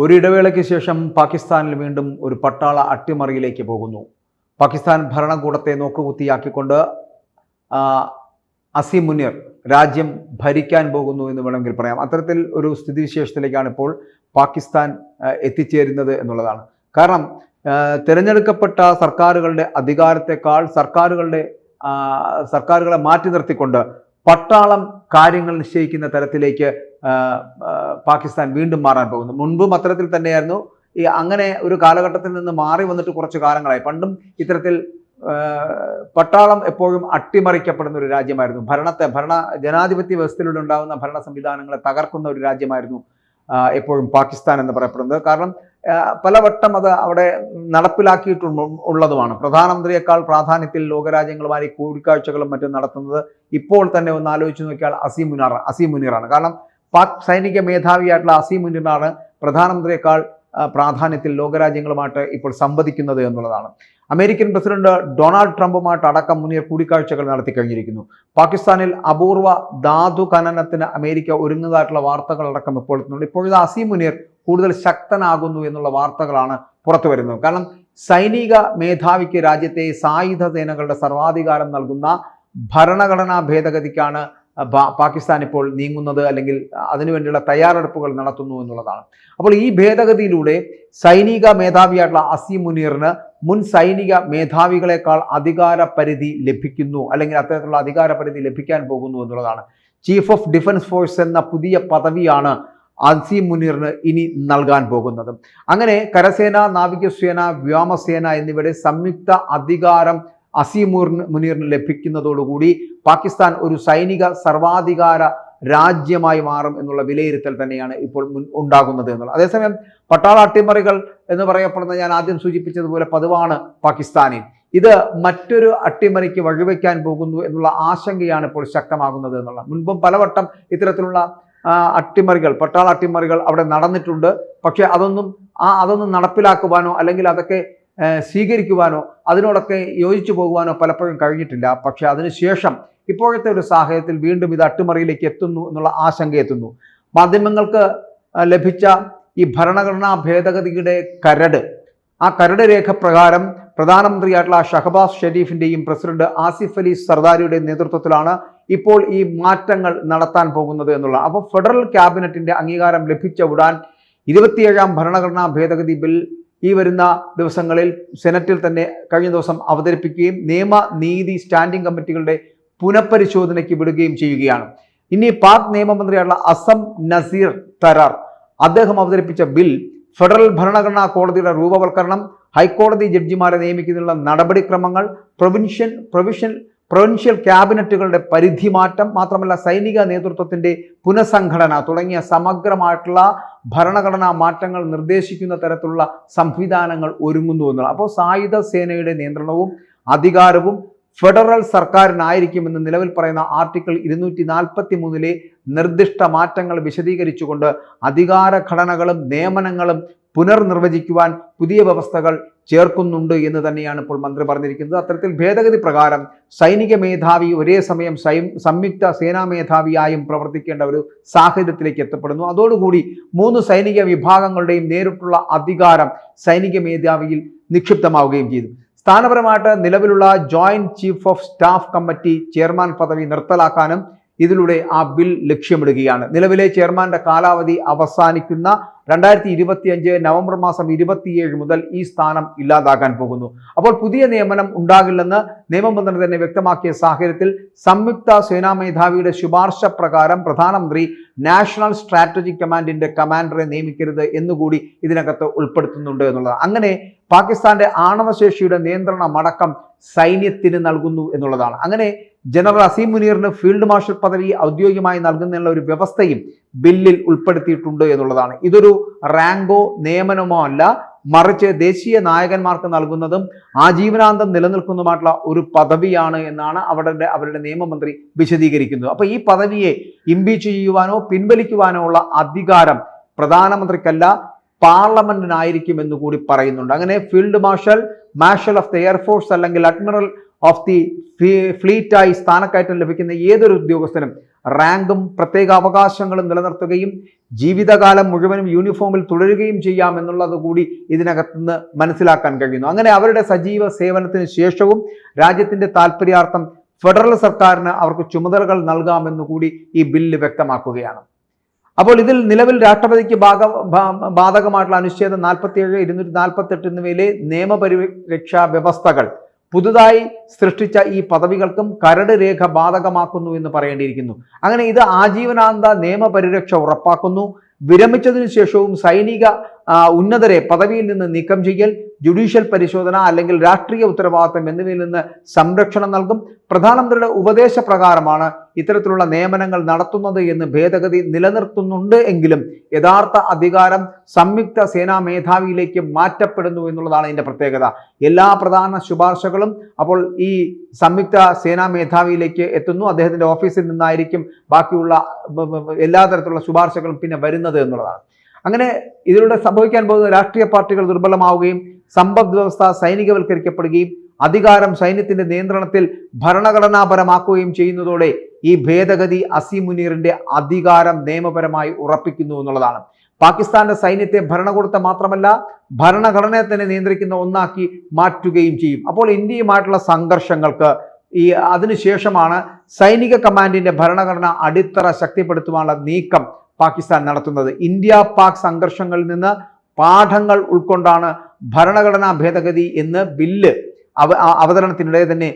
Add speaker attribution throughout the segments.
Speaker 1: ഒരു ഇടവേളയ്ക്ക് ശേഷം പാകിസ്ഥാനിൽ വീണ്ടും ഒരു പട്ടാള അട്ടിമറിയിലേക്ക് പോകുന്നു. പാകിസ്ഥാൻ ഭരണകൂടത്തെ നോക്കുകുത്തിയാക്കിക്കൊണ്ട് അസീം മുനീർ രാജ്യം ഭരിക്കാൻ പോകുന്നു എന്ന് വേണമെങ്കിൽ പറയാം. അത്തരത്തിൽ ഒരു സ്ഥിതിവിശേഷത്തിലേക്കാണ് ഇപ്പോൾ പാകിസ്ഥാൻ എത്തിച്ചേരുന്നത് എന്നുള്ളതാണ്. കാരണം തിരഞ്ഞെടുക്കപ്പെട്ട സർക്കാരുകളുടെ അധികാരത്തെക്കാൾ സർക്കാരുകളെ മാറ്റി നിർത്തിക്കൊണ്ട് പട്ടാളം കാര്യങ്ങൾ നിശ്ചയിക്കുന്ന തരത്തിലേക്ക് പാകിസ്ഥാൻ വീണ്ടും മാറാൻ പോകുന്നു. മുൻപും അത്തരത്തിൽ തന്നെയായിരുന്നു. അങ്ങനെ ഒരു കാലഘട്ടത്തിൽ നിന്ന് മാറി വന്നിട്ട് കുറച്ച് കാലങ്ങളായി. പണ്ടും ഇത്തരത്തിൽ പട്ടാളം എപ്പോഴും അട്ടിമറിക്കപ്പെടുന്ന ഒരു രാജ്യമായിരുന്നു. ജനാധിപത്യ വ്യവസ്ഥയിലൂടെ ഉണ്ടാകുന്ന ഭരണ സംവിധാനങ്ങളെ തകർക്കുന്ന ഒരു രാജ്യമായിരുന്നു എപ്പോഴും പാകിസ്ഥാൻ എന്ന് പറയപ്പെടുന്നത്. കാരണം പലവട്ടം അത് അവിടെ നടപ്പിലാക്കിയിട്ടുള്ളതുമാണ്. പ്രധാനമന്ത്രിയേക്കാൾ പ്രാധാന്യത്തിൽ ലോകരാജ്യങ്ങളുമായി കൂടിക്കാഴ്ചകളും മറ്റും നടത്തുന്നത് ഇപ്പോൾ തന്നെ ഒന്ന് ആലോചിച്ച് നോക്കിയാൽ അസീം മുനീറാണ്. കാരണം പാക് സൈനിക മേധാവിയായിട്ടുള്ള അസീം മുനീറാണ് പ്രധാനമന്ത്രിയേക്കാൾ പ്രാധാന്യത്തിൽ ലോകരാജ്യങ്ങളുമായിട്ട് ഇപ്പോൾ സംവദിക്കുന്നത് എന്നുള്ളതാണ്. അമേരിക്കൻ പ്രസിഡന്റ് ഡൊണാൾഡ് ട്രംപുമായിട്ട് അടക്കം മുനീർ കൂടിക്കാഴ്ചകൾ നടത്തി കഴിഞ്ഞിരിക്കുന്നു. പാകിസ്ഥാനിൽ അപൂർവ ധാതു ഖനനത്തിന് അമേരിക്ക ഒരുങ്ങുന്നതായിട്ടുള്ള വാർത്തകളടക്കം ഇപ്പോൾ എത്തുന്നുണ്ട്. ഇപ്പോഴത്തെ അസീം മുനീർ കൂടുതൽ ശക്തനാകുന്നു എന്നുള്ള വാർത്തകളാണ് പുറത്തു വരുന്നത്. കാരണം സൈനിക മേധാവിക്ക് രാജ്യത്തെ സായുധ സേനകളുടെ സർവാധികാരം നൽകുന്ന ഭരണഘടനാ ഭേദഗതിക്കാണ് പാകിസ്ഥാൻ ഇപ്പോൾ നീങ്ങുന്നത്, അല്ലെങ്കിൽ അതിനുവേണ്ടിയുള്ള തയ്യാറെടുപ്പുകൾ നടത്തുന്നു എന്നുള്ളതാണ്. അപ്പോൾ ഈ ഭേദഗതിയിലൂടെ സൈനിക മേധാവിയായിട്ടുള്ള അസീം മുനീറിന് മുൻ സൈനിക മേധാവികളെക്കാൾ അധികാര പരിധി ലഭിക്കുന്നു, അല്ലെങ്കിൽ അത്തരത്തിലുള്ള അധികാര പരിധി ലഭിക്കാൻ പോകുന്നു എന്നുള്ളതാണ്. ചീഫ് ഓഫ് ഡിഫൻസ് ഫോഴ്സ് എന്ന പുതിയ പദവിയാണ് അസീം മുനീറിന് ഇനി നൽകാൻ പോകുന്നത്. അങ്ങനെ കരസേന, നാവികസേന, വ്യോമസേന എന്നിവയുടെ സംയുക്ത അധികാരം അസീം മുനീറിന് ലഭിക്കുന്നതോടുകൂടി പാകിസ്ഥാൻ ഒരു സൈനിക സർവാധികാര രാജ്യമായി മാറും എന്നുള്ള വിലയിരുത്തൽ തന്നെയാണ് ഇപ്പോൾ ഉണ്ടാകുന്നത് എന്നുള്ളത്. അതേസമയം പട്ടാള അട്ടിമറികൾ എന്ന് പറയപ്പെടുന്ന ഞാൻ ആദ്യം സൂചിപ്പിച്ചതുപോലെ പതിവാണ് പാകിസ്ഥാനിൽ. ഇത് മറ്റൊരു അട്ടിമറിക്ക് വഴിവെക്കാൻ പോകുന്നു എന്നുള്ള ആശങ്കയാണ് ഇപ്പോൾ ശക്തമാകുന്നത് എന്നുള്ളത്. മുൻപും പലവട്ടം ഇത്തരത്തിലുള്ള പട്ടാള അട്ടിമറികൾ അവിടെ നടന്നിട്ടുണ്ട്. പക്ഷെ അതൊന്നും നടപ്പിലാക്കുവാനോ അല്ലെങ്കിൽ അതൊക്കെ സ്വീകരിക്കുവാനോ അതിനോടൊക്കെ യോജിച്ചു പോകുവാനോ പലപ്പോഴും കഴിഞ്ഞിട്ടില്ല. പക്ഷെ അതിനുശേഷം ഇപ്പോഴത്തെ ഒരു സാഹചര്യത്തിൽ വീണ്ടും ഇത് അട്ടിമറിയിലേക്ക് എത്തുന്നു എന്നുള്ള ആശങ്ക എത്തുന്നു. മാധ്യമങ്ങൾക്ക് ലഭിച്ച ഈ ഭരണഘടനാ ഭേദഗതിയുടെ ആ കരട് രേഖ പ്രകാരം പ്രധാനമന്ത്രിയായിട്ടുള്ള ഷഹബാസ് ഷെരീഫിന്റെയും പ്രസിഡന്റ് ആസിഫ് അലി സർദാരിയുടെയും നേതൃത്വത്തിലാണ് ഇപ്പോൾ ഈ മാറ്റങ്ങൾ നടത്താൻ പോകുന്നത് എന്നുള്ള. അപ്പോൾ ഫെഡറൽ ക്യാബിനറ്റിന്റെ അംഗീകാരം ലഭിച്ച ഉടൻ 27ാം ഭരണഘടനാ ഭേദഗതി ബിൽ ഈ വരുന്ന ദിവസങ്ങളിൽ സെനറ്റിൽ തന്നെ കഴിഞ്ഞ ദിവസം അവതരിപ്പിക്കുകയും നിയമനീതി സ്റ്റാൻഡിംഗ് കമ്മിറ്റികളുടെ പുനഃപരിശോധനയ്ക്ക് വിടുകയും ചെയ്യുകയാണ്. ഇനി പാക് നിയമമന്ത്രിയായിട്ടുള്ള അസം നസീർ തരാർ അദ്ദേഹം അവതരിപ്പിച്ച ബിൽ ഫെഡറൽ ഭരണഘടനാ കോടതിയുടെ രൂപവൽക്കരണം, ഹൈക്കോടതി ജഡ്ജിമാരെ നിയമിക്കുന്നതിനുള്ള നടപടിക്രമങ്ങൾ, പ്രൊവിൻഷ്യൽ ക്യാബിനറ്റുകളുടെ പരിധി മാറ്റം, മാത്രമല്ല സൈനിക നേതൃത്വത്തിന്റെ പുനഃസംഘടന തുടങ്ങിയ സമഗ്രമായിട്ടുള്ള ഭരണഘടനാ മാറ്റങ്ങൾ നിർദ്ദേശിക്കുന്ന തരത്തിലുള്ള സംവിധാനങ്ങൾ ഒരുങ്ങുന്നു എന്നാണ്. അപ്പോൾ സായുധ സേനയുടെ നിയന്ത്രണവും അധികാരവും ഫെഡറൽ സർക്കാരിനായിരിക്കുമെന്ന് നിലവിൽ പറയുന്ന ആർട്ടിക്കിൾ 243 നിർദ്ദിഷ്ട മാറ്റങ്ങൾ വിശദീകരിച്ചുകൊണ്ട് അധികാര ഘടനകളും നിയമനങ്ങളും പുനർനിർവചിക്കുവാൻ പുതിയ വ്യവസ്ഥകൾ ചേർക്കുന്നുണ്ട് എന്ന് തന്നെയാണ് ഇപ്പോൾ മന്ത്രി പറഞ്ഞിരിക്കുന്നത്. അത്തരത്തിൽ ഭേദഗതി പ്രകാരം സൈനിക മേധാവി ഒരേ സമയം സംയുക്ത സേനാ മേധാവിയായും പ്രവർത്തിക്കേണ്ട ഒരു സാഹചര്യത്തിലേക്ക് എത്തപ്പെടുന്നു. അതോടുകൂടി 3 സൈനിക വിഭാഗങ്ങളുടെയും നേരിട്ടുള്ള അധികാരം സൈനിക മേധാവിയിൽ നിക്ഷിപ്തമാവുകയും ചെയ്തു. സ്ഥാനപരമായിട്ട് നിലവിലുള്ള joint chief of staff committee chairman പദവി നിർത്തലാക്കാനും ഇതിലൂടെ ആ ബിൽ ലക്ഷ്യമിടുകയാണ്. നിലവിലെ ചെയർമാന്റെ കാലാവധി അവസാനിക്കുന്ന 2025 നവംബർ മാസം 27 മുതൽ ഈ സ്ഥാനം ഇല്ലാതാക്കാൻ പോകുന്നു. അപ്പോൾ പുതിയ നിയമനം ഉണ്ടാകില്ലെന്ന് നിയമമന്ത്രി തന്നെ വ്യക്തമാക്കിയ സാഹചര്യത്തിൽ സംയുക്ത സേനാ മേധാവിയുടെ ശുപാർശ പ്രകാരം പ്രധാനമന്ത്രി നാഷണൽ സ്ട്രാറ്റജിക് കമാൻഡിന്റെ കമാൻഡറെ നിയമിക്കരുത് എന്നുകൂടി ഇതിനകത്ത് ഉൾപ്പെടുത്തുന്നുണ്ട് എന്നുള്ളതാണ്. അങ്ങനെ പാകിസ്ഥാന്റെ ആണവശേഷിയുടെ നിയന്ത്രണമടക്കം സൈന്യത്തിന് നൽകുന്നു എന്നുള്ളതാണ്. അങ്ങനെ ജനറൽ അസീം മുനീറിന് ഫീൽഡ് മാർഷൽ പദവി ഔദ്യോഗികമായി നൽകുന്നതിനുള്ള ഒരു വ്യവസ്ഥയും ബില്ലിൽ ഉൾപ്പെടുത്തിയിട്ടുണ്ട് എന്നുള്ളതാണ്. ഇതൊരു റാങ്കോ നിയമനമോ അല്ല, മറിച്ച് ദേശീയ നായകന്മാർക്ക് നൽകുന്നതും ആജീവനാന്തം നിലനിൽക്കുന്നതുമായിട്ടുള്ള ഒരു പദവിയാണ് എന്നാണ് അവരുടെ നിയമമന്ത്രി വിശദീകരിക്കുന്നത്. അപ്പോൾ ഈ പദവിയെ ഇംപീച്ച് ചെയ്യുവാനോ പിൻവലിക്കുവാനോ ഉള്ള അധികാരം പ്രധാനമന്ത്രിക്കല്ല, പാർലമെന്റിനായിരിക്കും എന്ന് കൂടി പറയുന്നുണ്ട്. അങ്ങനെ field marshal of the air force അല്ലെങ്കിൽ അഡ്മിറൽ ഓഫ് ദി ഫ്ലീറ്റായി സ്ഥാനക്കയറ്റം ലഭിക്കുന്ന ഏതൊരു ഉദ്യോഗസ്ഥനും റാങ്കും പ്രത്യേക അവകാശങ്ങളും നിലനിർത്തുകയും ജീവിതകാലം മുഴുവനും യൂണിഫോമിൽ തുടരുകയും ചെയ്യാം എന്നുള്ളത് കൂടി ഇതിനകത്തുനിന്ന് മനസ്സിലാക്കാൻ കഴിയുന്നു. അങ്ങനെ അവരുടെ സജീവ സേവനത്തിന് ശേഷവും രാജ്യത്തിന്റെ താല്പര്യാർത്ഥം ഫെഡറൽ സർക്കാരിന് അവർക്ക് ചുമതലകൾ നൽകാമെന്ന് കൂടി ഈ ബില്ല് വ്യക്തമാക്കുകയാണ്. അപ്പോൾ ഇതിൽ നിലവിൽ രാഷ്ട്രപതിക്ക് ബാധകമായിട്ടുള്ള അനുച്ഛേദം 47, 248 എന്നിവയിലെ നിയമപരിരക്ഷാ വ്യവസ്ഥകൾ പുതുതായി സൃഷ്ടിച്ച ഈ പദവികൾക്കും കരട് രേഖ ബാധകമാക്കുന്നു എന്ന് പറയേണ്ടിയിരിക്കുന്നു. അങ്ങനെ ഇത് ആജീവനാന്ത നിയമപരിരക്ഷ ഉറപ്പാക്കുന്നു. വിരമിച്ചതിനു ശേഷവും സൈനിക ഉന്നതരെ പദവിയിൽ നിന്ന് നീക്കം ചെയ്യൽ, ജുഡീഷ്യൽ പരിശോധന അല്ലെങ്കിൽ രാഷ്ട്രീയ ഉത്തരവാദിത്തം എന്നിവയിൽ നിന്ന് സംരക്ഷണം നൽകും. പ്രധാനമന്ത്രിയുടെ ഉപദേശപ്രകാരമാണ് ഇത്തരത്തിലുള്ള നിയമനങ്ങൾ നടത്തുന്നത് എന്ന് ഭേദഗതി നിലനിർത്തുന്നുണ്ട് എങ്കിലും യഥാർത്ഥ അധികാരം സംയുക്ത സേനാ മേധാവിയിലേക്ക് മാറ്റപ്പെടുന്നു എന്നുള്ളതാണ് ഇതിന്റെ പ്രത്യേകത. എല്ലാ പ്രധാന ശുപാർശകളും അപ്പോൾ ഈ സംയുക്ത സേനാ മേധാവിയിലേക്ക് എത്തുന്നു. അദ്ദേഹത്തിന്റെ ഓഫീസിൽ നിന്നായിരിക്കും ബാക്കിയുള്ള എല്ലാ തരത്തിലുള്ള ശുപാർശകളും പിന്നെ വരുന്നത് എന്നുള്ളതാണ്. അങ്ങനെ ഇതിലൂടെ സംഭവിക്കാൻ പോകുന്ന രാഷ്ട്രീയ പാർട്ടികൾ ദുർബലമാവുകയും സമ്പദ് വ്യവസ്ഥ സൈനികവൽക്കരിക്കപ്പെടുകയും അധികാരം സൈന്യത്തിന്റെ നിയന്ത്രണത്തിൽ ഭരണഘടനാപരമാക്കുകയും ചെയ്യുന്നതോടെ ഈ ഭേദഗതി അസീം മുനീറിന്റെ അധികാരം നിയമപരമായി ഉറപ്പിക്കുന്നു എന്നുള്ളതാണ്. പാകിസ്ഥാന്റെ സൈന്യത്തെ ഭരണകൂടത്തെ മാത്രമല്ല ഭരണഘടനയെ തന്നെ നിയന്ത്രിക്കുന്ന ഒന്നാക്കി മാറ്റുകയും ചെയ്യും. അപ്പോൾ ഇന്ത്യയുമായിട്ടുള്ള സംഘർഷങ്ങൾക്ക് അതിനുശേഷമാണ് സൈനിക കമാൻഡിന്റെ ഭരണഘടന അടിത്തറ ശക്തിപ്പെടുത്തുവാനുള്ള നീക്കം പാകിസ്ഥാൻ നടത്തുന്നത്. ഇന്ത്യ പാക് സംഘർഷങ്ങളിൽ നിന്ന് പാഠങ്ങൾ ഉൾക്കൊണ്ടാണ് ഭരണഘടനാ ഭേദഗതി എന്ന് ബില്ല് അവതരണത്തിനിടെ തന്നെ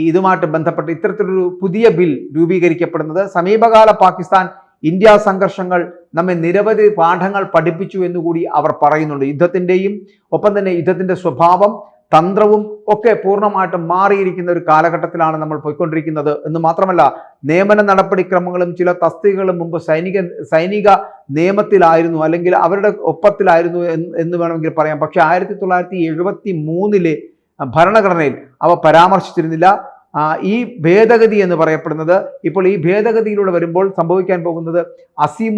Speaker 1: ഇതുമായിട്ട് ബന്ധപ്പെട്ട് ഇത്തരത്തിലൊരു പുതിയ ബിൽ രൂപീകരിക്കപ്പെടുന്നത്. സമീപകാല പാകിസ്ഥാൻ ഇന്ത്യ സംഘർഷങ്ങൾ നമ്മെ നിരവധി പാഠങ്ങൾ പഠിപ്പിച്ചു എന്നുകൂടി അവർ പറയുന്നുണ്ട്. യുദ്ധത്തിൻ്റെയും ഒപ്പം തന്നെ യുദ്ധത്തിന്റെ സ്വഭാവം തന്ത്രവും ഒക്കെ പൂർണ്ണമായിട്ടും മാറിയിരിക്കുന്ന ഒരു കാലഘട്ടത്തിലാണ് നമ്മൾ പോയിക്കൊണ്ടിരിക്കുന്നത് എന്ന് മാത്രമല്ല നിയമന നടപടിക്രമങ്ങളും ചില തസ്തികകളും മുമ്പ് സൈനിക നിയമത്തിലായിരുന്നു അല്ലെങ്കിൽ അവരുടെ ഒപ്പത്തിലായിരുന്നു എന്ന് വേണമെങ്കിൽ പറയാം. പക്ഷെ 1973 ഭരണഘടനയിൽ അവ പരാമർശിച്ചിരുന്നില്ല. ഈ ഭേദഗതി എന്ന് പറയപ്പെടുന്നത് ഇപ്പോൾ ഈ ഭേദഗതിയിലൂടെ വരുമ്പോൾ സംഭവിക്കാൻ പോകുന്നത് അസീം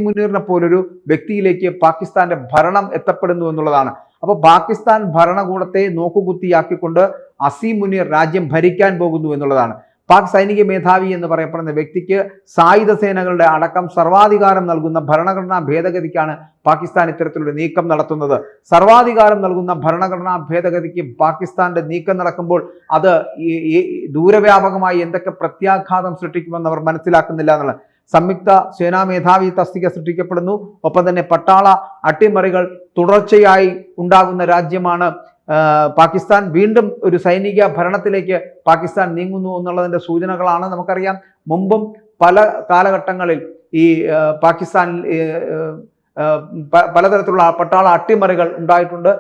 Speaker 1: മുനീറിനെ പോലൊരു വ്യക്തിയിലേക്ക് പാകിസ്ഥാന്റെ ഭരണം എത്തപ്പെടുന്നു എന്നുള്ളതാണ്. അപ്പോൾ പാകിസ്ഥാൻ ഭരണകൂടത്തെ നോക്കുകുത്തിയാക്കിക്കൊണ്ട് അസീം മുനീർ രാജ്യം ഭരിക്കാൻ പോകുന്നു എന്നുള്ളതാണ്. പാക് സൈനിക മേധാവി എന്ന് പറയപ്പെടുന്ന വ്യക്തിക്ക് സായുധ സേനകളുടെ അടക്കം സർവാധികാരം നൽകുന്ന ഭരണഘടനാ ഭേദഗതിക്കാണ് പാകിസ്ഥാൻ ഇത്തരത്തിലൊരു നീക്കം നടത്തുന്നത്. സർവാധികാരം നൽകുന്ന ഭരണഘടനാ ഭേദഗതിക്ക് പാകിസ്ഥാന്റെ നീക്കം നടക്കുമ്പോൾ അത് ദൂരവ്യാപകമായി എന്തൊക്കെ പ്രത്യാഘാതം സൃഷ്ടിക്കുമെന്ന് അവർ മനസ്സിലാക്കുന്നില്ല എന്നുള്ളത്. സംയുക്ത സേനാ മേധാവി തസ്തിക സൃഷ്ടിക്കപ്പെടുന്നു. ഒപ്പം തന്നെ പട്ടാള അട്ടിമറികൾ തുടർച്ചയായി ഉണ്ടാകുന്ന രാജ്യമാണ് പാകിസ്ഥാൻ. വീണ്ടും ഒരു സൈനിക ഭരണത്തിലേക്ക് പാകിസ്ഥാൻ നീങ്ങുന്നു എന്നുള്ളതിന്റെ സൂചനകളാണ്. നമുക്കറിയാം മുമ്പും പല കാലഘട്ടങ്ങളിൽ ഈ പാകിസ്ഥാനിൽ പലതരത്തിലുള്ള പട്ടാള അട്ടിമറികൾ ഉണ്ടായിട്ടുണ്ട്.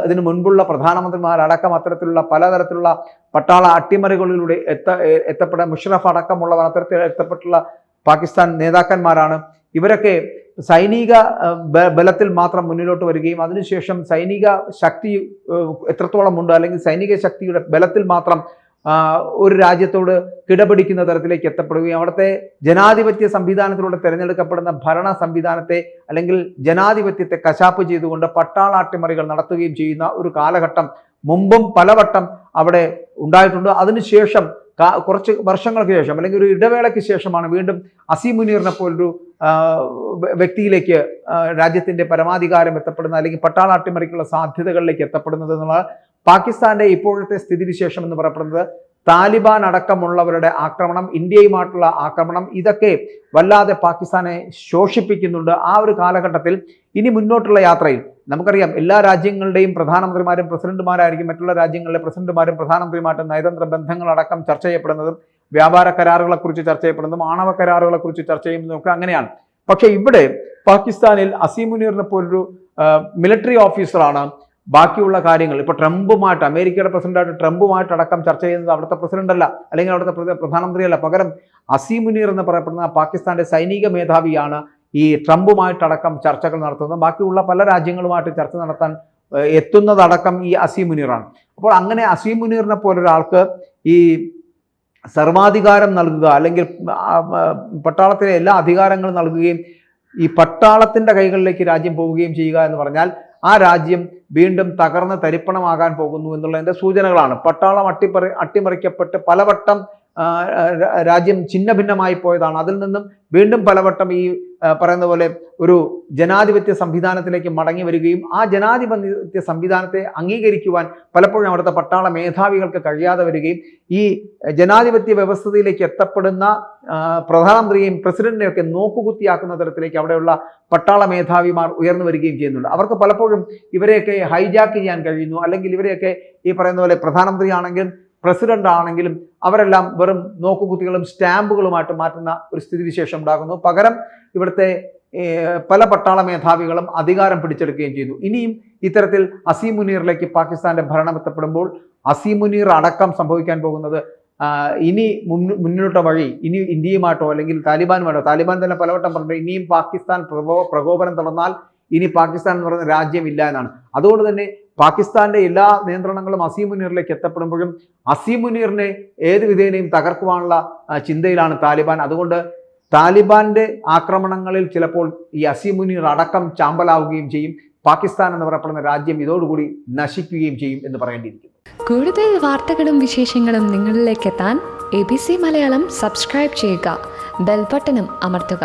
Speaker 1: ഇതിനു മുൻപുള്ള പ്രധാനമന്ത്രിമാരടക്കം അത്തരത്തിലുള്ള പലതരത്തിലുള്ള പട്ടാള അട്ടിമറികളിലൂടെ എത്തപ്പെടാൻ മുഷറഫ് അടക്കമുള്ളവർ അത്തരത്തിൽ എത്തപ്പെട്ടുള്ള പാകിസ്ഥാൻ നേതാക്കന്മാരാണ്. ഇവരൊക്കെ സൈനിക ബലത്തിൽ മാത്രം മുന്നിലോട്ട് വരികയും അതിനുശേഷം സൈനിക ശക്തി എത്രത്തോളം ഉണ്ട് അല്ലെങ്കിൽ സൈനിക ശക്തിയുടെ ബലത്തിൽ മാത്രം ഒരു രാജ്യത്തോട് കിടപിടിക്കുന്ന തരത്തിലേക്ക് എത്തപ്പെടുകയും അവിടുത്തെ ജനാധിപത്യ സംവിധാനത്തിലൂടെ തിരഞ്ഞെടുക്കപ്പെടുന്ന ഭരണ സംവിധാനത്തെ അല്ലെങ്കിൽ ജനാധിപത്യത്തെ കശാപ്പ് ചെയ്തുകൊണ്ട് പട്ടാള അട്ടിമറികൾ നടത്തുകയും ചെയ്യുന്ന ഒരു കാലഘട്ടം മുമ്പും പലവട്ടം അവിടെ ഉണ്ടായിട്ടുണ്ട്. അതിനുശേഷം കുറച്ച് വർഷങ്ങൾക്ക് ശേഷം അല്ലെങ്കിൽ ഒരു ഇടവേളയ്ക്ക് ശേഷമാണ് വീണ്ടും അസീം മുനീറിനെ പോലൊരു വ്യക്തിയിലേക്ക് രാജ്യത്തിന്റെ പരമാധികാരം എത്തപ്പെടുന്ന അല്ലെങ്കിൽ പട്ടാള അട്ടിമറിക്കുള്ള സാധ്യതകളിലേക്ക് എത്തപ്പെടുന്നത് എന്നുള്ള പാകിസ്ഥാന്റെ ഇപ്പോഴത്തെ സ്ഥിതിവിശേഷം എന്ന് പറയപ്പെടുന്നത് താലിബാൻ അടക്കമുള്ളവരുടെ ആക്രമണം, ഇന്ത്യയുമായിട്ടുള്ള ആക്രമണം, ഇതൊക്കെ വല്ലാതെ പാകിസ്ഥാനെ ശോഷിപ്പിക്കുന്നുണ്ട്. ആ ഒരു കാലഘട്ടത്തിൽ ഇനി മുന്നോട്ടുള്ള യാത്രയിൽ നമുക്കറിയാം എല്ലാ രാജ്യങ്ങളുടെയും പ്രധാനമന്ത്രിമാരും പ്രസിഡന്റുമാരായിരിക്കും മറ്റുള്ള രാജ്യങ്ങളിലെ പ്രസിഡന്റുമാരും പ്രധാനമന്ത്രിയുമായിട്ട് നയതന്ത്ര ബന്ധങ്ങളടക്കം ചർച്ച ചെയ്യപ്പെടുന്നതും വ്യാപാര കരാറുകളെക്കുറിച്ച് ചർച്ച ചെയ്യപ്പെടുന്നതും ആണവ കരാറുകളെക്കുറിച്ച് ചർച്ച ചെയ്യുന്നതും ഒക്കെ അങ്ങനെയാണ്. പക്ഷെ ഇവിടെ പാകിസ്ഥാനിൽ അസീം മുനീറിനെ പോലൊരു മിലിറ്ററി ഓഫീസറാണ് ബാക്കിയുള്ള കാര്യങ്ങൾ ഇപ്പോൾ ട്രംപുമായിട്ട് അമേരിക്കയുടെ പ്രസിഡന്റായിട്ട് ട്രംപുമായിട്ടടക്കം ചർച്ച ചെയ്യുന്നത് അവിടുത്തെ പ്രസിഡന്റ് അല്ല അല്ലെങ്കിൽ അവിടുത്തെ പ്രധാനമന്ത്രിയല്ല, പകരം അസീം മുനീർ എന്ന് പറയപ്പെടുന്ന പാകിസ്ഥാന്റെ സൈനിക മേധാവിയാണ് ഈ ട്രംപുമായിട്ടടക്കം ചർച്ചകൾ നടത്തുന്നത്. ബാക്കിയുള്ള പല രാജ്യങ്ങളുമായിട്ട് ചർച്ച നടത്താൻ എത്തുന്നതടക്കം ഈ അസീം മുനീറാണ്. അപ്പോൾ അങ്ങനെ അസീം മുനീറിനെ പോലൊരാൾക്ക് ഈ സർവാധികാരം നൽകുക അല്ലെങ്കിൽ പട്ടാളത്തിലെ എല്ലാ അധികാരങ്ങളും നൽകുകയും ഈ പട്ടാളത്തിൻ്റെ കൈകളിലേക്ക് രാജ്യം പോവുകയും ചെയ്യുക എന്ന് പറഞ്ഞാൽ ആ രാജ്യം വീണ്ടും തകർന്ന് തരിപ്പണമാകാൻ പോകുന്നു എന്നുള്ളതിൻ്റെ സൂചനകളാണ്. പട്ടാളം അട്ടിമറിക്കപ്പെട്ട് പലവട്ടം രാജ്യം ഛിന്ന ഭിന്നമായി പോയതാണ്. അതിൽ നിന്നും വീണ്ടും പലവട്ടം ഈ പറയുന്ന പോലെ ഒരു ജനാധിപത്യ സംവിധാനത്തിലേക്ക് മടങ്ങി വരികയും ആ ജനാധിപത്യ സംവിധാനത്തെ അംഗീകരിക്കുവാൻ പലപ്പോഴും അവിടുത്തെ പട്ടാള മേധാവികൾക്ക് കഴിയാതെ വരികയും ഈ ജനാധിപത്യ വ്യവസ്ഥയിലേക്ക് എത്തപ്പെടുന്ന പ്രധാനമന്ത്രിയെയും പ്രസിഡന്റിനെയൊക്കെ നോക്കുകുത്തിയാക്കുന്ന തരത്തിലേക്ക് അവിടെയുള്ള പട്ടാള മേധാവിമാർ ഉയർന്നു വരികയും ചെയ്യുന്നുണ്ട്. അവർക്ക് പലപ്പോഴും ഇവരെയൊക്കെ ഹൈജാക്ക് ചെയ്യാൻ കഴിയുന്നു. അല്ലെങ്കിൽ ഇവരെയൊക്കെ ഈ പറയുന്ന പോലെ പ്രധാനമന്ത്രി ആണെങ്കിലും പ്രസിഡന്റ് ആണെങ്കിലും അവരെല്ലാം വെറും നോക്കുകുത്തികളും സ്റ്റാമ്പുകളുമായിട്ട് മാറ്റുന്ന ഒരു സ്ഥിതിവിശേഷം ഉണ്ടാകുന്നു. പകരം ഇവിടുത്തെ പല പട്ടാള മേധാവികളും അധികാരം പിടിച്ചെടുക്കുകയും ചെയ്തു. ഇനിയും ഇത്തരത്തിൽ അസീം മുനീറിലേക്ക് പാകിസ്ഥാന്റെ ഭരണം എത്തപ്പെടുമ്പോൾ അസീം മുനീർ അടക്കം സംഭവിക്കാൻ പോകുന്നത് ഇനി മുന്നോട്ട വഴി ഇനി ഇന്ത്യയുമായിട്ടോ അല്ലെങ്കിൽ താലിബാനുമായിട്ടോ, താലിബാൻ തന്നെ പലവട്ടം പറഞ്ഞു ഇനിയും പാകിസ്ഥാൻ പ്രകോപനം തുടർന്നാൽ ഇനി പാകിസ്ഥാൻ എന്ന് പറയുന്ന രാജ്യമില്ല എന്നാണ്. അതുകൊണ്ട് തന്നെ പാകിസ്ഥാന്റെ എല്ലാ നിയന്ത്രണങ്ങളും അസീം മുനീറിലേക്ക് എത്തപ്പെടുമ്പോഴും അസീം മുനീറിനെ ഏത് വിധേനയും തകർക്കുവാനുള്ള ചിന്തയിലാണ് താലിബാൻ. അതുകൊണ്ട് താലിബാന്റെ ആക്രമണങ്ങളിൽ ചിലപ്പോൾ ഈ അസീം മുനീർ അടക്കം ചാമ്പലാവുകയും ചെയ്യും. പാകിസ്ഥാൻ എന്ന് പറയപ്പെടുന്ന രാജ്യം ഇതോടുകൂടി നശിക്കുകയും ചെയ്യും എന്ന് പറയേണ്ടിയിരിക്കുന്നു.
Speaker 2: കൂടുതൽ വാർത്തകളും വിശേഷങ്ങളും നിങ്ങളിലേക്ക് എത്താൻ ABC മലയാളം സബ്സ്ക്രൈബ് ചെയ്യുക, ബെൽ ബട്ടണും അമർത്തുക.